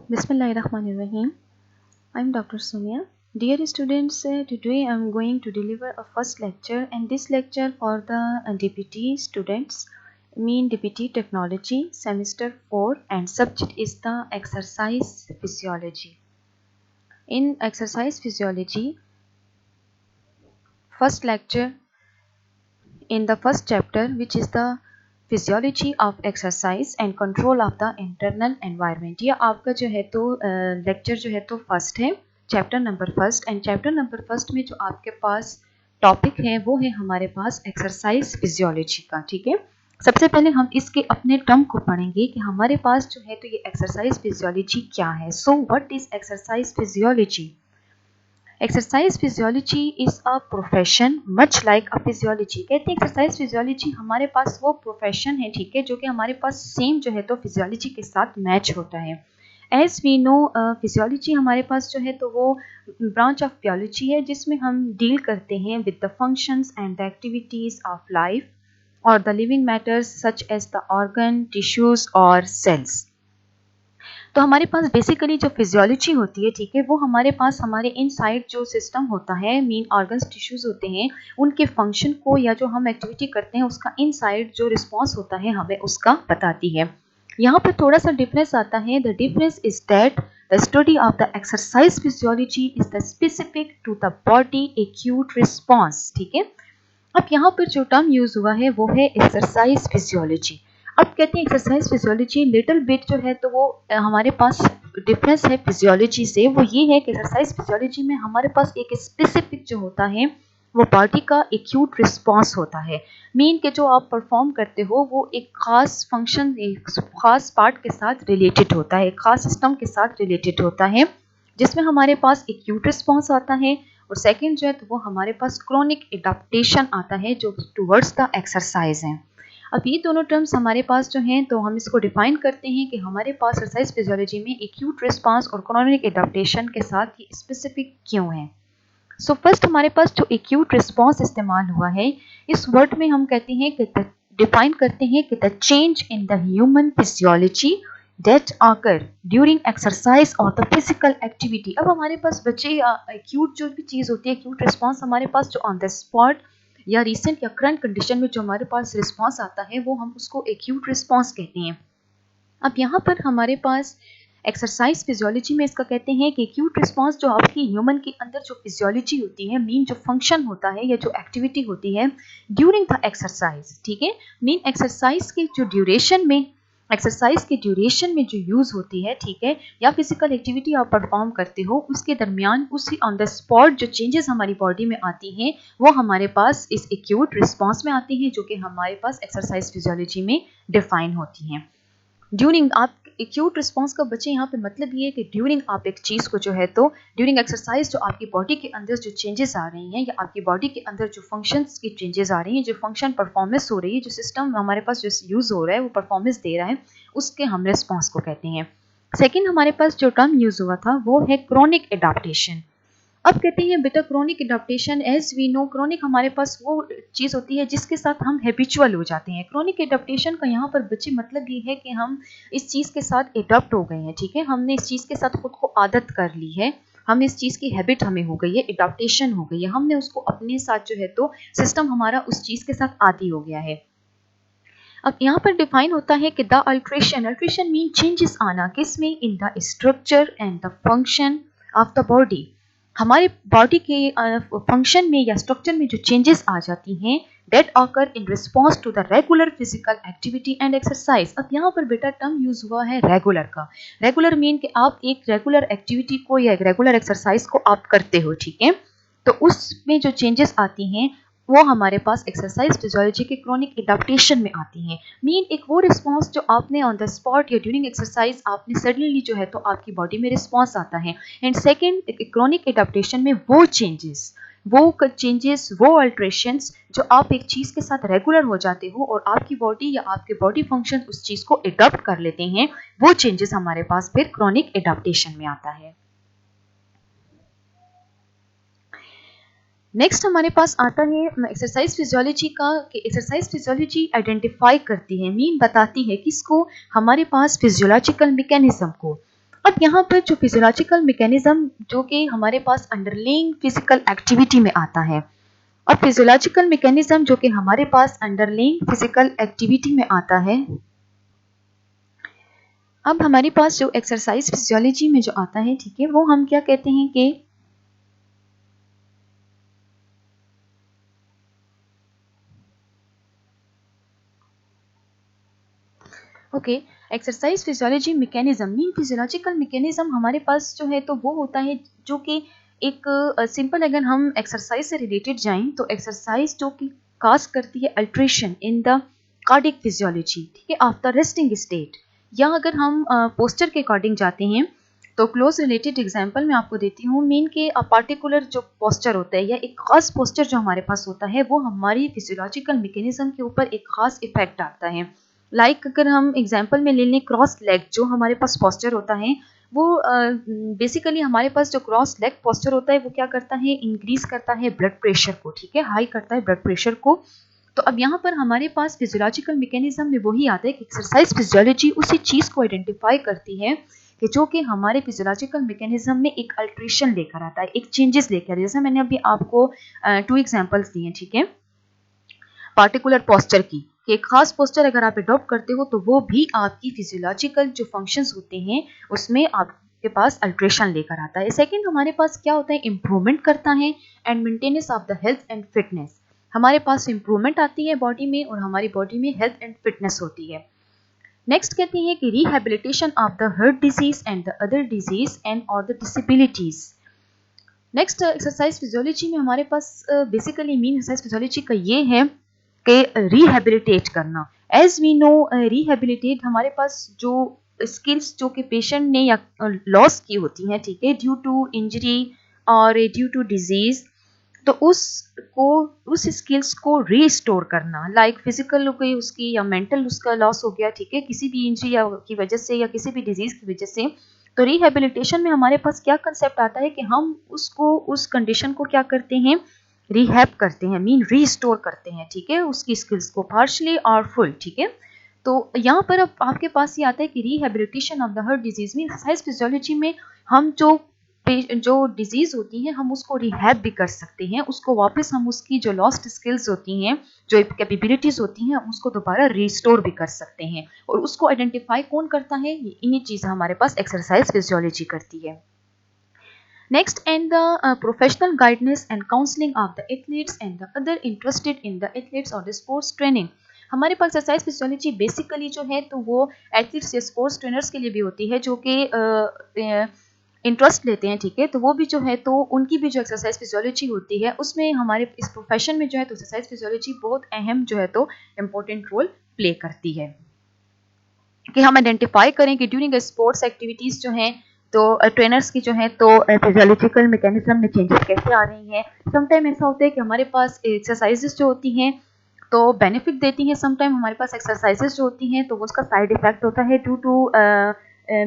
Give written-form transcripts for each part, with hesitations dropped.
Bismillahirrahmanirrahim. I'm Dr. Sonia. Dear students, today I'm going to deliver a first lecture, and this lecture for the DPT students, DPT Technology, Semester 4, and subject is the Exercise Physiology. In Exercise Physiology, first lecture in the first chapter, which is the physiology of exercise and control of the internal environment. ये आपका जो है तो lecture जो है तो first है, chapter number first. And chapter number first में जो आपके पास टॉपिक है वो है हमारे पास एक्सरसाइज फिजियोलॉजी का। ठीक है, सबसे पहले हम इसके अपने टर्म को पढ़ेंगे कि हमारे पास जो है तो ये एक्सरसाइज फिजियोलॉजी क्या है। So what is exercise physiology? Exercise physiology is a profession much like a physiology. कहते हैं एक्सरसाइज फिजियोलॉजी हमारे पास वो प्रोफेशन है, ठीक है, जो कि हमारे पास सेम जो है तो फिजियोलॉजी के साथ मैच होता है। एज वी नो फिजियोलॉजी हमारे पास जो है तो वो ब्रांच ऑफ बायोलॉजी है जिसमें हम डील करते हैं with the functions and the activities of life और the living matters such as the organ, tissues और सेल्स। तो हमारे पास बेसिकली जो फिजियोलॉजी होती है, ठीक है, वो हमारे पास हमारे इनसाइड जो सिस्टम होता है, मेन ऑर्गन्स, टिश्यूज होते हैं, उनके फंक्शन को या जो हम एक्टिविटी करते हैं उसका इनसाइड जो रिस्पॉन्स होता है हमें उसका बताती है। यहाँ पर थोड़ा सा डिफरेंस आता है। The difference is that the study of the exercise physiology is the specific to the body acute response. ठीक है, अब यहाँ पर जो टर्म यूज हुआ है वो है एक्सरसाइज फिजियोलॉजी। अब कहते हैं एक्सरसाइज फिजियोलॉजी लिटिल बिट जो है तो वो हमारे पास डिफरेंस है फिजियोलॉजी से, वो ये है कि एक्सरसाइज फिजियोलॉजी में हमारे पास एक स्पेसिफिक जो होता है वो बॉडी का एक्यूट रिस्पॉन्स होता है। मीन के जो आप परफॉर्म करते हो वो एक खास फंक्शन, एक खास पार्ट के साथ रिलेटेड होता है, एक खास सिस्टम के साथ रिलेटेड होता है, जिसमें हमारे पास एक्यूट रिस्पॉन्स आता है। और सेकेंड जो है तो वो हमारे पास क्रोनिक एडाप्टेशन आता है जो टुवर्ड्स द एक्सरसाइज है। अब ये दोनों टर्म्स हमारे पास जो हैं तो हम इसको डिफाइन करते हैं कि हमारे पास एक्सरसाइज फिजियोलॉजी में एक्यूट रिस्पांस और क्रोनिक एडाप्टेशन के साथ ये स्पेसिफिक क्यों है। सो फर्स्ट हमारे पास जो एक्यूट रिस्पांस इस्तेमाल हुआ है, इस वर्ड में हम कहते हैं कि डिफाइन करते हैं कि the change in the human physiology that occur during exercise और द फिजिकल एक्टिविटी। अब हमारे पास बच्चे एक्यूट जो भी चीज़ होती है, एक्यूट रिस्पांस हमारे पास जो ऑन द स्पॉट या रिसेंट या करंट कंडीशन में जो हमारे पास रिस्पांस आता है वो हम उसको एक्यूट रिस्पांस कहते हैं। अब यहाँ पर हमारे पास एक्सरसाइज फिजियोलॉजी में इसका कहते हैं कि एक्यूट रिस्पांस जो आपकी ह्यूमन के अंदर जो फिजियोलॉजी होती है, मीन जो फंक्शन होता है या जो एक्टिविटी होती है ड्यूरिंग द एक्सरसाइज। ठीक है, मीन एक्सरसाइज के जो ड्यूरेशन में, एक्सरसाइज के ड्यूरेशन में जो यूज़ होती है, ठीक है, या फिजिकल एक्टिविटी आप परफॉर्म करते हो उसके दरमियान उसी ऑन द स्पॉट जो चेंजेस हमारी बॉडी में आती हैं वो हमारे पास इस एक्यूट रिस्पांस में आती हैं, जो कि हमारे पास एक्सरसाइज फिजियोलॉजी में डिफाइन होती हैं। ड्यूरिंग आप एक्यूट रिस्पांस का बच्चे यहाँ पे मतलब ये है कि ड्यूरिंग आप एक चीज़ को जो है तो ड्यूरिंग एक्सरसाइज जो आपकी बॉडी के अंदर जो चेंजेस आ रही हैं या आपकी बॉडी के अंदर जो फंक्शंस की चेंजेस आ रही हैं, जो फंक्शन परफॉर्मेंस हो रही है, जो सिस्टम हमारे पास जो यूज़ हो रहा है वो परफॉर्मेंस दे रहा है, उसके हम रिस्पॉन्स को कहते हैं। सेकेंड हमारे पास जो टर्म यूज़ हुआ था वो है क्रोनिक एडाप्टेशन। अब कहते हैं बेटा chronic adaptation, as we know chronic हमारे पास वो चीज़ होती है जिसके साथ हम हैबिचुअल हो जाते हैं। क्रोनिक एडाप्टेशन का यहाँ पर बच्चे मतलब ये है कि हम इस चीज़ के साथ एडॉप्ट हो गए हैं। ठीक है, हमने इस चीज़ के साथ खुद को आदत कर ली है, हम इस चीज़ की हैबिट हमें हो गई है, एडाप्टेशन हो गई है, हमने उसको अपने साथ जो है तो सिस्टम हमारा उस चीज़ के साथ आदी हो गया है। अब यहाँ पर डिफाइन होता है कि the alteration, alteration mean changes आना, किसमें, in the structure and the function of the body. हमारे बॉडी के फंक्शन में या स्ट्रक्चर में जो चेंजेस आ जाती हैं that occur in response to the regular physical activity and exercise. अब यहाँ पर बेटा टर्म यूज हुआ है रेगुलर का। रेगुलर मीन कि आप एक रेगुलर एक्टिविटी को या एक रेगुलर एक्सरसाइज को आप करते हो, ठीक है, तो उसमें जो चेंजेस आती हैं वो हमारे पास एक्सरसाइज फिजियोलॉजी के क्रोनिक एडाप्टेशन में आती हैं। मीन एक वो रिस्पॉन्स जो आपने ऑन द स्पॉट या ड्यूरिंग एक्सरसाइज आपने सडनली जो है तो आपकी बॉडी में रिस्पॉन्स आता है। एंड सेकेंड क्रोनिक एडाप्टेशन में वो चेंजेस, वो अल्ट्रेशंस जो आप एक चीज़ के साथ रेगुलर हो जाते हो और आपकी बॉडी या आपके बॉडी फंक्शन उस चीज़ को एडॉप्ट कर लेते हैं, वो चेंजेस हमारे पास फिर क्रोनिक एडाप्टेशन में आता है। नेक्स्ट हमारे पास आता है एक्सरसाइज फिजियोलॉजी का, कि एक्सरसाइज फिजियोलॉजी आइडेंटिफाई करती है, मीन बताती है किसको, हमारे पास फिजियोलॉजिकल मैकेनिज्म को। अब यहाँ पर जो फिजियोलॉजिकल मैकेनिज्म जो कि हमारे पास अंडरलाइंग फिजिकल एक्टिविटी में आता है, और फिजियोलॉजिकल मैकेनिज्म जो कि हमारे पास अंडरलाइंग फिजिकल एक्टिविटी में आता है, अब हमारे पास जो एक्सरसाइज फिजियोलॉजी में जो आता है, ठीक है, वो हम क्या कहते हैं कि okay, exercise physiology mechanism mean physiological mechanism हमारे पास जो है तो वो होता है जो कि एक सिंपल, अगर हम एक्सरसाइज से रिलेटेड जाएं तो एक्सरसाइज जो कि काज करती है alteration in the cardiac physiology, ठीक है, आफ्टर रेस्टिंग स्टेट, या अगर हम पोस्चर के अकॉर्डिंग जाते हैं तो क्लोज रिलेटेड एग्जांपल मैं आपको देती हूँ। मीन के पार्टिकुलर जो पोस्चर होता है या एक खास पोस्चर जो हमारे पास होता है वो हमारी फिजियोलॉजिकल मैकेनिज्म के ऊपर एक खास इफेक्ट डालता है। लाइक अगर हम एग्जांपल में ले लें क्रॉस लेग, जो हमारे पास पोस्चर होता है वो बेसिकली हमारे पास जो क्रॉस लेग पोस्चर होता है वो क्या करता है, इंक्रीज करता है ब्लड प्रेशर को, ठीक है, हाई करता है ब्लड प्रेशर को। तो अब यहाँ पर हमारे पास फिजियोलॉजिकल मैकेनिज्म में वही आता है कि एक्सरसाइज फिजियोलॉजी उसी चीज को आइडेंटिफाई करती है कि जो कि हमारे फिजियोलॉजिकल मैकेनिज्म में एक अल्ट्रेशन लेकर आता है, एक चेंजेस लेकर आता है। जैसे मैंने अभी आपको 2 एग्जांपल्स दिए, ठीक है, पार्टिकुलर पोस्चर की, कि एक खास पोस्चर अगर आप अडॉप्ट करते हो तो वो भी आपकी फिजियोलॉजिकल जो फंक्शंस होते हैं उसमें आपके पास अल्ट्रेशन लेकर आता है। सेकंड हमारे पास क्या होता है, इंप्रूवमेंट करता है and maintenance of the health and fitness. हमारे पास इंप्रूवमेंट आती है बॉडी में और हमारी बॉडी में हेल्थ एंड फिटनेस होती है। नेक्स्ट कहते हैं कि rehabilitation of the heart disease and the other disease and और the disabilities. Next exercise physiology में हमारे पास बेसिकली मीन एक्सरसाइज फिजियोलॉजी का ये है कि रिहेबिलिटेट करना। एज वी नो, रिहेबिलिटेट हमारे पास जो स्किल्स जो कि पेशेंट ने या लॉस की होती हैं, ठीक है, ड्यू टू इंजरी और ड्यू टू डिजीज, तो उसको उस स्किल्स को रीस्टोर करना, लाइक फिजिकल हो गई उसकी या मेंटल उसका लॉस हो गया, ठीक है, किसी भी इंजरी या की वजह से या किसी भी डिजीज की वजह से। तो रिहेबिलिटेशन में हमारे पास क्या कंसेप्ट आता है कि हम उसको उस कंडीशन को क्या करते हैं, रिहैब करते हैं, मीन रीस्टोर करते हैं, ठीक है, उसकी स्किल्स को पार्शली और फुल, ठीक है। तो यहाँ पर अब आपके पास ये आता है कि rehabilitation of the heart disease में एक्सरसाइज फिजियोलॉजी में हम जो डिजीज होती हैं हम उसको रिहैब भी कर सकते हैं, उसको वापस हम उसकी जो लॉस्ट स्किल्स होती हैं, जो कैपेबिलिटीज होती हैं, हम उसको दोबारा रिस्टोर भी कर सकते हैं। और उसको आइडेंटिफाई कौन करता है, इन्हीं चीज़ हमारे पास एक्सरसाइज फिजियोलॉजी करती है। Next, and the professional guidance and counseling of the athletes and the other interested in the athletes or the sports training। हमारे पास एक्सरसाइज फिजियोलॉजी बेसिकली जो है तो वो एथलीट्स या स्पोर्ट्स ट्रेनर्स के लिए भी होती है जो कि इंटरेस्ट लेते हैं, ठीक है, तो वो भी जो है तो उनकी भी जो एक्सरसाइज फिजियोलॉजी होती है उसमें हमारे इस प्रोफेशन में जो है तो एक्सरसाइज फिजियोलॉजी बहुत अहम जो है तो इम्पोर्टेंट रोल प्ले करती है कि हम आइडेंटिफाई करें कि ड्यूरिंग स्पोर्ट्स एक्टिविटीज़ जो हैं तो ट्रेनर्स की जो है तो फिजियोलॉजिकल मैकेनिज्म में चेंजेस कैसे आ रही हैं। समटाइम ऐसा होता है कि हमारे पास एक्सरसाइजेस जो होती हैं तो बेनिफिट देती हैं, समटाइम हमारे पास एक्सरसाइजेस जो होती हैं तो उसका साइड इफेक्ट होता है ड्यू टू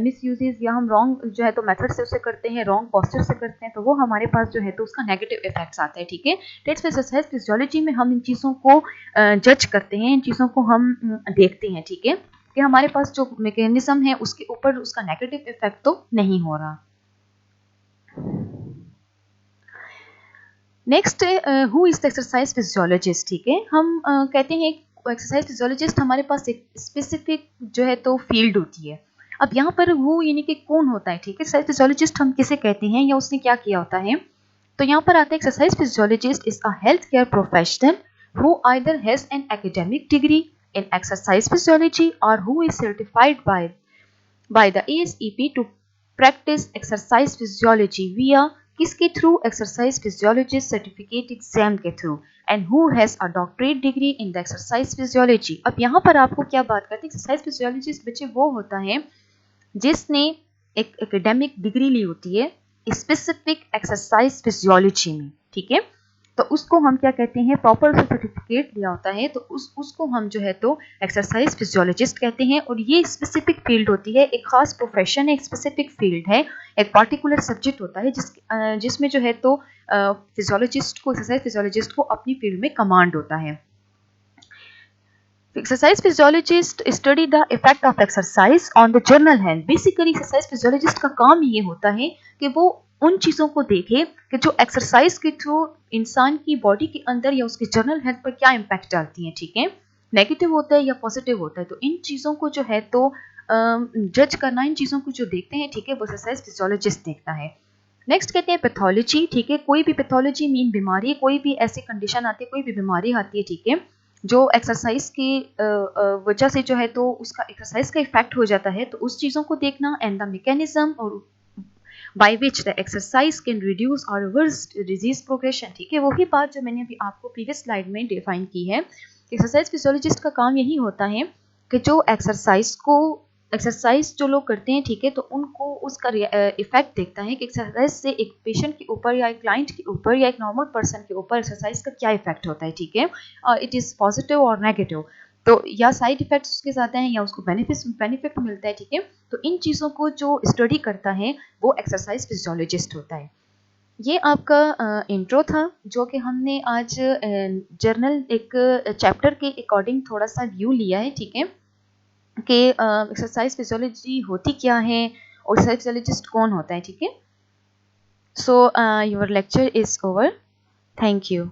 मिस यूजेज, या हम रॉन्ग जो है तो मेथड से उसे करते हैं, रॉन्ग पॉस्चर से करते हैं, तो वो हमारे पास जो है तो उसका नेगेटिव इफेक्ट्स आता है, ठीक है। टेक्स्ट एक्सरसाइज फिजियोलॉजी में हम इन चीज़ों को जज करते हैं, इन चीज़ों को हम देखते हैं, ठीक है, कि हमारे पास जो मैकेनिज्म है उसके ऊपर उसका नेगेटिव इफेक्ट तो नहीं हो रहा। Next, who is the exercise physiologist, ठीक है, हम कहते हैं एक्सरसाइज फिजियोलॉजिस्ट हमारे पास एक स्पेसिफिक जो है तो फील्ड होती है। अब यहाँ पर हु यानी कि कौन होता है, ठीक है, एक्सरसाइज फिजियोलॉजिस्ट हम किसे कहते हैं या उसने क्या किया होता है। तो यहाँ पर आता है exercise physiologist is a health care professional who either has an academic degree in exercise physiology or who is certified by the ASEP to practice exercise physiology via किसके through, exercise physiologist certificate exam के through, and who has a doctorate degree in the exercise physiology. अब यहाँ पर आपको क्या बात करते हैं, एक्सरसाइज फिजियोलॉजिस्ट बच्चे वो होता है जिसने एक एकेडमिक डिग्री ली होती है स्पेसिफिक एक्सरसाइज फिजियोलॉजी में, ठीक है, तो उसको हम क्या कहते हैं, प्रॉपर सर्टिफिकेट लिया होता है तो उसको हम जो है तो एक्सरसाइज फिजियोलॉजिस्ट कहते हैं। और ये स्पेसिफिक फील्ड होती है, एक खास प्रोफेशन है, एक स्पेसिफिक फील्ड है, एक पार्टिकुलर सब्जेक्ट होता है जिसमें जो है तो फिजियोलॉजिस्ट को, एक्सरसाइज फिजियोलॉजिस्ट को अपनी फील्ड में कमांड होता है। Exercise physiologist study the effect of exercise on the general health. Basically exercise physiologist का काम ये होता है कि वो उन चीज़ों को देखे कि जो एक्सरसाइज के थ्रू इंसान की बॉडी के अंदर या उसके जनरल हेल्थ पर क्या इम्पैक्ट डालती हैं, ठीक है, नेगेटिव होता है या पॉजिटिव होता है। तो इन चीज़ों को जो है तो जज करना, इन चीज़ों को जो देखते हैं, ठीक है, वो एक्सरसाइज फिजियोलॉजिस्ट देखता है। नेक्स्ट कहते हैं पैथोलॉजी, ठीक है, कोई भी पैथोलॉजी मीन बीमारी, कोई भी ऐसी कंडीशन आती है, कोई भी बीमारी आती है, ठीक है, जो एक्सरसाइज की वजह से जो है तो उसका एक्सरसाइज का इफेक्ट हो जाता है, तो उस चीज़ों को देखना। एंड द मैकेनिज्म और by which the exercise can reduce और रिवर्स डिजीज प्रोग्रेशन, ठीक है, वही बात जो मैंने अभी आपको प्रीवियस स्लाइड में डिफाइन की है। एक्सरसाइज फिजियोलॉजिस्ट का काम यही होता है कि जो एक्सरसाइज जो लोग करते हैं, ठीक है, तो उनको उसका इफेक्ट देखता है कि एक्सरसाइज से एक पेशेंट के ऊपर या एक क्लाइंट के ऊपर या एक नॉर्मल पर्सन के ऊपर एक्सरसाइज का क्या इफेक्ट होता है, ठीक है, इट इज़ पॉजिटिव और नेगेटिव, तो या साइड इफेक्ट्स उसके साथ हैं या उसको बेनिफिट मिलता है, ठीक है। तो इन चीज़ों को जो स्टडी करता है वो एक्सरसाइज फिजियोलॉजिस्ट होता है। ये आपका इंट्रो था जो कि हमने आज जर्नल एक चैप्टर के अकॉर्डिंग थोड़ा सा व्यू लिया है, ठीक है, कि एक्सरसाइज फिजियोलॉजी होती क्या है और एक्सरसाइज फिजियोलॉजिस्ट कौन होता है, ठीक है। So your lecture is over, thank you.